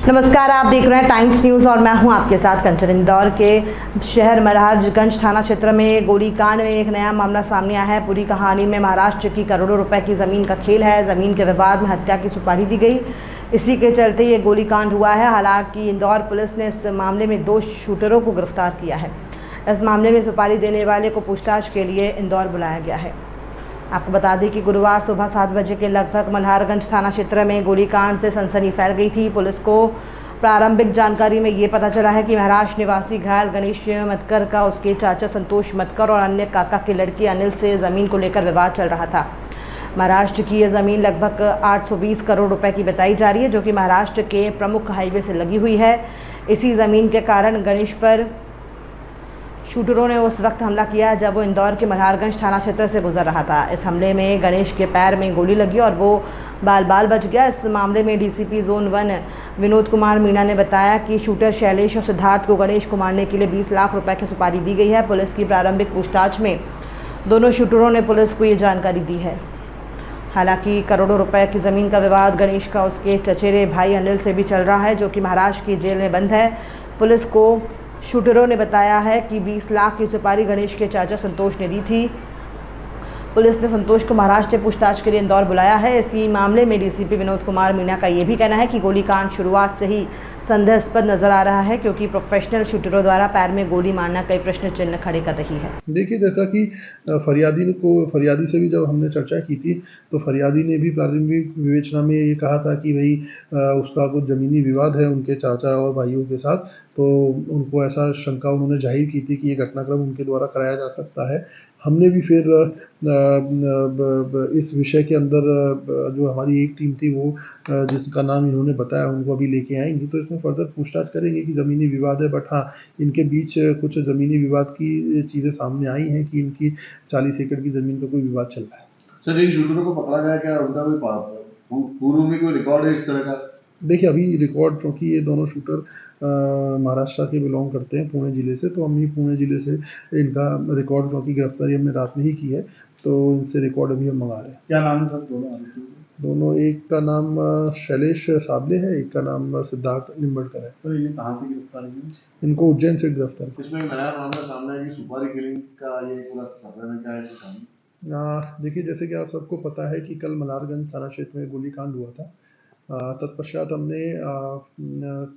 नमस्कार, आप देख रहे हैं टाइम्स न्यूज़ और मैं हूं आपके साथ कंचन। इंदौर के शहर महाराजगंज थाना क्षेत्र में गोलीकांड में एक नया मामला सामने आया है। पूरी कहानी में महाराष्ट्र की करोड़ों रुपए की ज़मीन का खेल है। ज़मीन के विवाद में हत्या की सुपारी दी गई, इसी के चलते ये गोलीकांड हुआ है। हालांकि इंदौर पुलिस ने इस मामले में 2 शूटरों को गिरफ्तार किया है। इस मामले में सुपारी देने वाले को पूछताछ के लिए इंदौर बुलाया गया है। आपको बता दें कि गुरुवार सुबह 7 बजे के लगभग मल्हारगंज थाना क्षेत्र में गोलीकांड से सनसनी फैल गई थी। पुलिस को प्रारंभिक जानकारी में ये पता चला है कि महाराष्ट्र निवासी घायल गणेश मतकर का उसके चाचा संतोष मतकर और अन्य काका की लड़की अनिल से ज़मीन को लेकर विवाद चल रहा था। महाराष्ट्र की यह ज़मीन लगभग 820 करोड़ रुपए की बताई जा रही है, जो कि महाराष्ट्र के प्रमुख हाईवे से लगी हुई है। इसी ज़मीन के कारण गणेश पर शूटरों ने उस वक्त हमला किया जब वो इंदौर के मल्हारगंज थाना क्षेत्र से गुजर रहा था। इस हमले में गणेश के पैर में गोली लगी और वो बाल बच गया। इस मामले में डीसीपी जोन 1 विनोद कुमार मीणा ने बताया कि शूटर शैलेश और सिद्धार्थ को गणेश को मारने के लिए 20 लाख रुपए की सुपारी दी गई है। पुलिस की प्रारंभिक पूछताछ में दोनों शूटरों ने पुलिस को ये जानकारी दी है। हालांकि करोड़ों रुपए की ज़मीन का विवाद गणेश का उसके चचेरे भाई अनिल से भी चल रहा है, जो कि महाराष्ट्र की जेल में बंद है। पुलिस को शूटरों ने बताया है कि 20 लाख की सुपारी गणेश के चाचा संतोष ने दी थी। पुलिस ने संतोष को महाराष्ट्र से पूछताछ के लिए इंदौर बुलाया है। इसी मामले में डीसीपी विनोद कुमार मीणा का ये भी कहना है कि गोलीकांड शुरुआत से ही संदेहास्पद नजर आ रहा है, क्योंकि प्रोफेशनल शूटरों द्वारा पैर में गोली मारना कई प्रश्न चिन्ह खड़े कर रही है। देखिए, जैसा कि फरियादी से भी जब हमने चर्चा की थी, तो फरियादी ने भी प्रारंभिक विवेचना में ये कहा था कि भाई उसका कुछ ज़मीनी विवाद है उनके चाचा और भाइयों के साथ, तो उनको ऐसा शंका उन्होंने जाहिर की थी कि ये घटनाक्रम उनके द्वारा कराया जा सकता है। हमने भी फिर इस विषय के अंदर जो हमारी एक टीम थी वो जिसका नाम इन्होंने बताया उनको अभी लेके आएंगी, तो इसमें फर्दर पूछताछ करेंगे कि ज़मीनी विवाद है। बट हाँ, इनके बीच कुछ ज़मीनी विवाद की चीज़ें सामने आई हैं कि इनकी 40 एकड़ की ज़मीन पर कोई विवाद चल रहा है। सर, इन शूटरों को पकड़ा गया, क्या उनका कोई पूर्व में कोई रिकॉर्ड है इस तरह का? देखिए, अभी रिकॉर्ड, क्योंकि ये दोनों शूटर महाराष्ट्र के बिलोंग करते हैं, पुणे ज़िले से, तो हम ही पुणे ज़िले से इनका रिकॉर्ड, क्योंकि गिरफ्तारी हमने रात में ही की है, तो इनसे रिकॉर्ड अभी हम मंगा रहे हैं। क्या नाम है सर दोनों? दोनों, एक का नाम शैलेश साबले है, एक का नाम सिद्धार्थ निम्बड़कर है। तो ये कहाँ से गिरफ्तार हुए? इनको उज्जैन से गिरफ्तार किया। इसमें नया मामला सामने है कि सुपारी किलिंग का ये पूरा खबर में क्या है कहानी? देखिए, जैसे कि आप सबको पता है कि कल मल्हारगंज थाना क्षेत्र में गोलीकांड हुआ था। तत्पश्चात हमने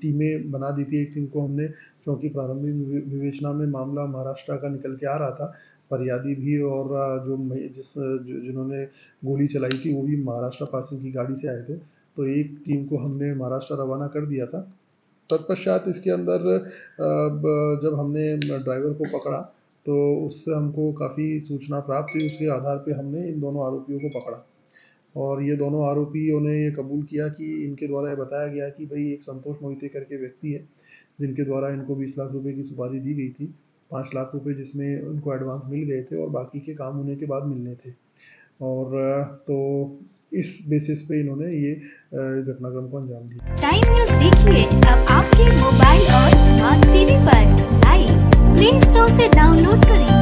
टीमें बना दी थी। एक टीम को हमने, क्योंकि प्रारंभिक विवेचना में मामला महाराष्ट्र का निकल के आ रहा था, फरियादी भी और जिन्होंने गोली चलाई थी वो भी महाराष्ट्र पासिंग की गाड़ी से आए थे, तो एक टीम को हमने महाराष्ट्र रवाना कर दिया था। तत्पश्चात इसके अंदर जब हमने ड्राइवर को पकड़ा तो उससे हमको काफ़ी सूचना प्राप्त हुई। उसके आधार पे हमने इन दोनों आरोपियों को पकड़ा और ये दोनों आरोपियों ने ये कबूल किया कि इनके द्वारा ये बताया गया कि भाई एक संतोष मोहिते करके व्यक्ति है, जिनके द्वारा इनको 20 लाख रुपए की सुपारी दी गई थी। 5 लाख रुपए जिसमें उनको एडवांस मिल गए थे और बाकी के काम होने के बाद मिलने थे, और तो इस बेसिस पे इन्होंने ये घटनाक्रम को अंजाम दिया। टाइम न्यूज़ देखिए अब आपके मोबाइल और स्मार्ट टीवी पर लाइव प्ले स्टोर से डाउनलोड करें।